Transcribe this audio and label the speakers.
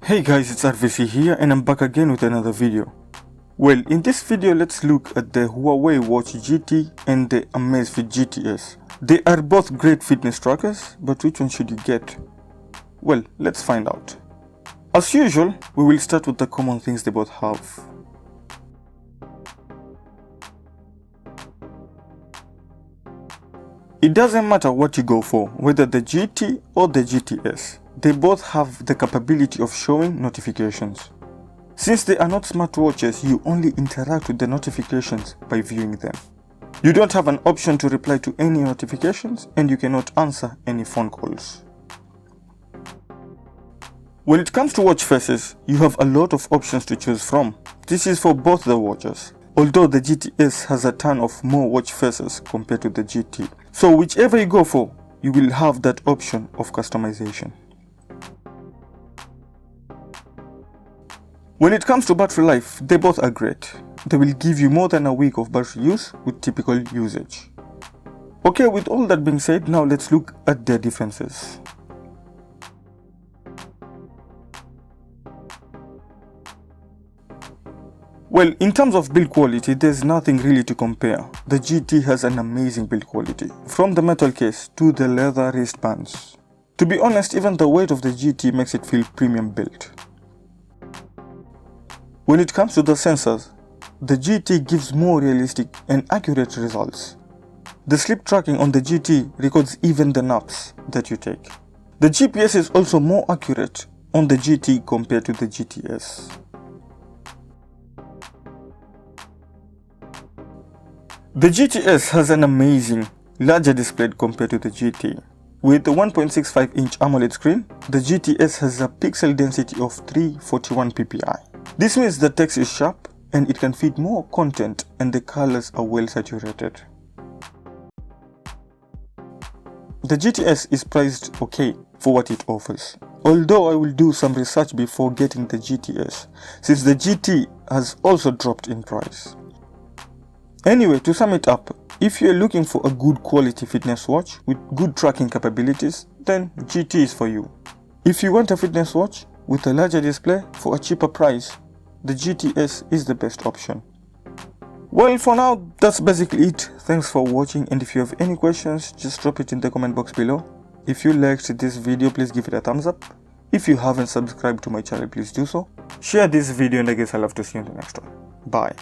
Speaker 1: Hey guys, it's R.V.C here and I'm back again with another video. Well, in this video let's look at the Huawei Watch GT and the Amazfit GTS. They are both great fitness trackers, but which one should you get? Well, let's find out. As usual, we will start with the common things they both have. It doesn't matter what you go for, whether the GT or the GTS. They both have the capability of showing notifications. Since they are not smartwatches, you only interact with the notifications by viewing them. You don't have an option to reply to any notifications and you cannot answer any phone calls. When it comes to watch faces, you have a lot of options to choose from. This is for both the watches, although the GTS has a ton of more watch faces compared to the GT. So whichever you go for, you will have that option of customization. When it comes to battery life, they both are great. They will give you more than a week of battery use with typical usage. Okay, with all that being said, now let's look at their differences. Well, in terms of build quality, there's nothing really to compare. The GT has an amazing build quality, from the metal case to the leather wristbands. To be honest, even the weight of the GT makes it feel premium built. When it comes to the sensors, the GT gives more realistic and accurate results. The sleep tracking on the GT records even the naps that you take. The GPS is also more accurate on the GT compared to the GTS. The GTS has an amazing, larger display compared to the GT. With the 1.65-inch AMOLED screen, the GTS has a pixel density of 341 ppi. This means the text is sharp and it can fit more content and the colors are well saturated. The GTS is priced okay for what it offers, although I will do some research before getting the GTS, since the GT has also dropped in price. Anyway, to sum it up, if you're looking for a good quality fitness watch with good tracking capabilities, then GT is for you. If you want a fitness watch with a larger display for a cheaper price, the GTS is the best option. Well, for now, that's basically it. Thanks for watching, and if you have any questions, just drop it in the comment box below. If you liked this video, please give it a thumbs up. If you haven't subscribed to my channel, please do so. Share this video, and I guess I'll have to see you in the next one. Bye.